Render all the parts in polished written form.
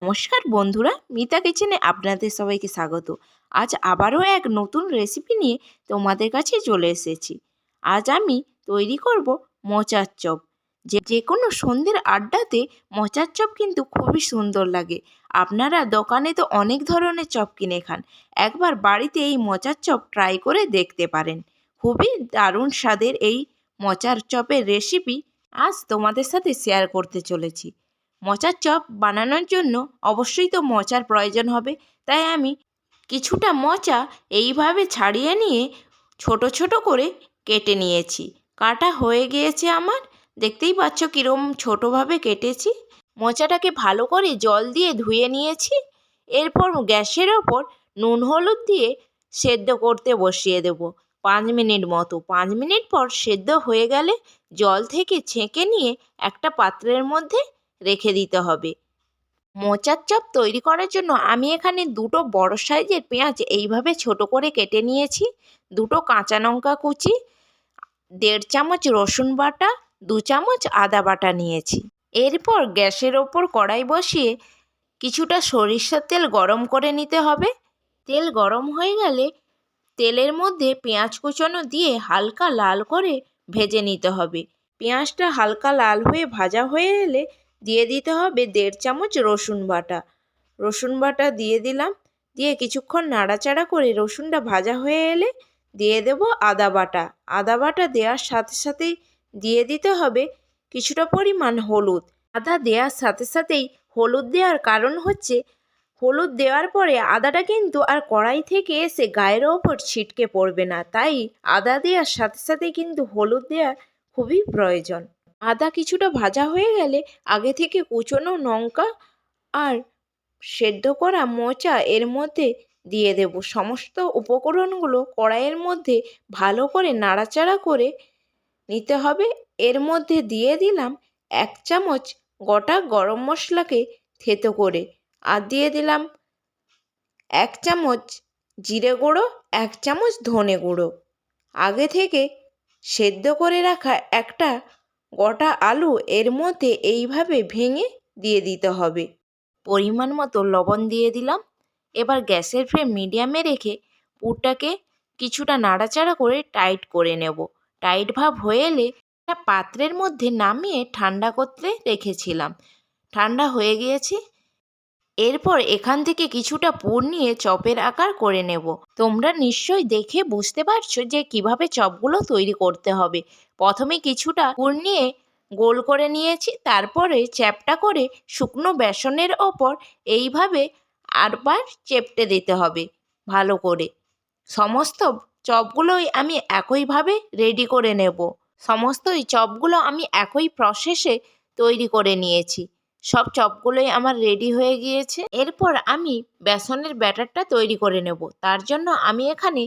নমস্কার বন্ধুরা, মিতা কিচেনে আপনাদের সবাইকে স্বাগত। আজ আবারও এক নতুন রেসিপি নিয়ে তোমাদের কাছে চলে এসেছি। আজ আমি তৈরি করব মোচার চপ। যে কোনো সন্ধ্যের আড্ডাতে মোচার চপ কিন্তু খুবই সুন্দর লাগে। আপনারা দোকানে তো অনেক ধরনের চপ কিনে খান, একবার বাড়িতে এই মোচার চপ ট্রাই করে দেখতে পারেন। খুবই দারুণ স্বাদের এই মোচার চপের রেসিপি আজ তোমাদের সাথে শেয়ার করতে চলেছি। মোচার চপ বানানোর জন্য অবশ্যই তো মোচার প্রয়োজন হবে, তাই আমি কিছুটা মোচা এইভাবে ছাড়িয়ে নিয়ে ছোট ছোট করে কেটে নিয়েছি। কাটা হয়ে গিয়েছে আমার, দেখতেই পাচ্ছ কীরকম ছোটোভাবে কেটেছি। মোচাটাকে ভালো করে জল দিয়ে ধুয়ে নিয়েছি। এরপর গ্যাসের ওপর নুন হলুদ দিয়ে সেদ্ধ করতে বসিয়ে দেব 5 মিনিট মতো। 5 মিনিট পর সেদ্ধ হয়ে গেলে জল থেকে ছেঁকে নিয়ে একটা পাত্রের মধ্যে রেখে দিতে হবে। মোচার চপ তৈরি করার জন্য আমি এখানে দুটো বড় সাইজের পেঁয়াজ এইভাবে ছোট করে কেটে নিয়েছি, দুটো কাঁচা লঙ্কা কুচি, 1.5 চামচ রসুন বাটা, 2 চামচ আদা বাটা নিয়েছি। এরপর গ্যাসের ওপর কড়াই বসিয়ে কিছুটা সরিষার তেল গরম করে নিতে হবে। তেল গরম হয়ে গেলে তেলের মধ্যে পেঁয়াজ কুচনো দিয়ে হালকা লাল করে ভেজে নিতে হবে। পেঁয়াজটা হালকা লাল হয়ে ভাজা হয়ে এলে দিয়ে দিতে হবে 1.5 চামচ রসুন বাটা। রসুন বাটা দিয়ে দিলাম, দিয়ে কিছুক্ষণ নাড়াচাড়া করে রসুনটা ভাজা হয়ে এলে দিয়ে দেব আদা বাটা। আদা বাটা দেওয়ার সাথে সাথেই দিয়ে দিতে হবে কিছুটা পরিমাণ হলুদ। আদা দেওয়ার সাথে সাথেই হলুদ দেওয়ার কারণ হচ্ছে, হলুদ দেওয়ার পরে আদাটা কিন্তু আর কড়াই থেকে এসে গায়ের ওপর ছিটকে পড়বে না, তাই আদা দেওয়ার সাথে সাথে কিন্তু হলুদ দেওয়া খুবই প্রয়োজন। আদা কিছুটা ভাজা হয়ে গেলে আগে থেকে কুচনো লঙ্কা আর সেদ্ধ করা মোচা এর মধ্যে দিয়ে দেব। সমস্ত উপকরণগুলো কড়াইয়ের মধ্যে ভালো করে নাড়াচাড়া করে নিতে হবে। এর মধ্যে দিয়ে দিলাম 1 চামচ গোটা গরম মশলাকে থেতো করে, আর দিয়ে দিলাম 1 চামচ জিরে গুঁড়ো, 1 চামচ ধনে গুঁড়ো। আগে থেকে সেদ্ধ করে রাখা একটা গোটা আলু এর মধ্যে এইভাবে ভেঙে দিয়ে দিতে হবে। পরিমাণ মতো লবণ দিয়ে দিলাম। এবার গ্যাসের ফ্লেম মিডিয়ামে রেখে পুরটাকে কিছুটা নাড়াচাড়া করে টাইট করে নেব। টাইট ভাব হয়ে এলে একটা পাত্রের মধ্যে নামিয়ে ঠান্ডা করতে রেখেছিলাম। ঠান্ডা হয়ে গিয়েছে। এরপর এখান থেকে কিছুটা পুর নিয়ে চপের আকার করে নেব। তোমরা নিশ্চয়ই দেখে বুঝতে পারছো যে কিভাবে চপগুলো তৈরি করতে হবে। প্রথমে কিছুটা পুর নিয়ে গোল করে নিয়েছি, তারপরে চ্যাপ্টা করে শুকনো বেসনের ওপর এইভাবে আরবার চেপটে দিতে হবে ভালো করে। সমস্ত চপগুলোই আমি একইভাবে রেডি করে নেব। সমস্তই চপগুলো আমি একই প্রসেসে তৈরি করে নিয়েছি। সব চপগুলোই আমার রেডি হয়ে গিয়েছে। এরপর আমি বেসনের ব্যাটারটা তৈরি করে নেব। তার জন্য আমি এখানে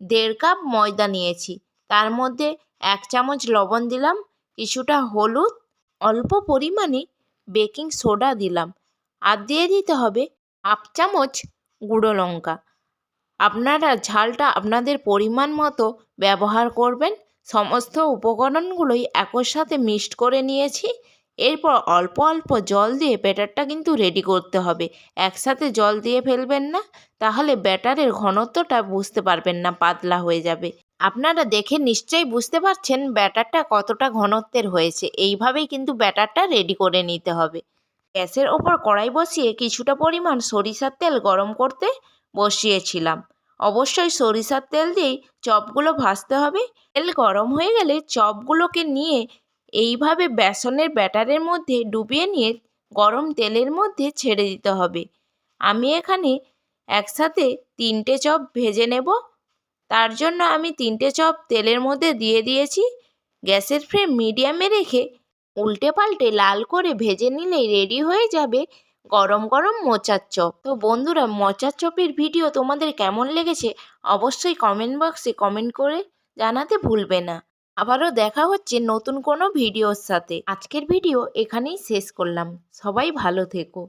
1.5 কাপ ময়দা নিয়েছি। তার মধ্যে 1 চামচ লবণ দিলাম, কিছুটা হলুদ, অল্প পরিমাণে বেকিং সোডা দিলাম, আর দিয়ে দিতে হবে 1/2 চামচ গুঁড়ো লঙ্কা। আপনারা ঝালটা আপনাদের পরিমাণ মতো ব্যবহার করবেন। সমস্ত উপকরণগুলোই একর সাথে মিক্সড করে নিয়েছি। এরপর অল্প অল্প জল দিয়ে ব্যাটারটা কিন্তু রেডি করতে হবে। একসাথে জল দিয়ে ফেলবেন না, তাহলে ব্যাটারের ঘনত্বটা বুঝতে পারবেন না, পাতলা হয়ে যাবে। আপনারা দেখে নিশ্চয়ই বুঝতে পারছেন ব্যাটারটা কতটা ঘনত্বের হয়েছে। এইভাবেই কিন্তু ব্যাটারটা রেডি করে নিতে হবে। গ্যাসের ওপর কড়াই বসিয়ে কিছুটা পরিমাণ সরিষার তেল গরম করতে বসিয়েছিলাম। অবশ্যই সরিষার তেল দিয়েই চপগুলো ভাজতে হবে। তেল গরম হয়ে গেলে চপগুলোকে নিয়ে এইভাবে বেসনের ব্যাটারের মধ্যে ডুবিয়ে নিয়ে গরম তেলের মধ্যে ছেড়ে দিতে হবে। আমি এখানে একসাথে 3টে চপ ভেজে নেব। তার জন্য আমি 3টে চপ তেলের মধ্যে দিয়ে দিয়েছি। গ্যাসের ফ্লেম মিডিয়ামে রেখে উল্টে পাল্টে লাল করে ভেজে নিলেই রেডি হয়ে যাবে গরম গরম মোচার চপ। তো বন্ধুরা, মোচার চপের ভিডিও তোমাদের কেমন লেগেছে অবশ্যই কমেন্ট বক্সে কমেন্ট করে জানাতে ভুলবে না। আবারও দেখা হচ্ছে নতুন কোনো ভিডিওর সাথে। আজকের ভিডিও এখানেই শেষ করলাম। সবাই ভালো থেকো।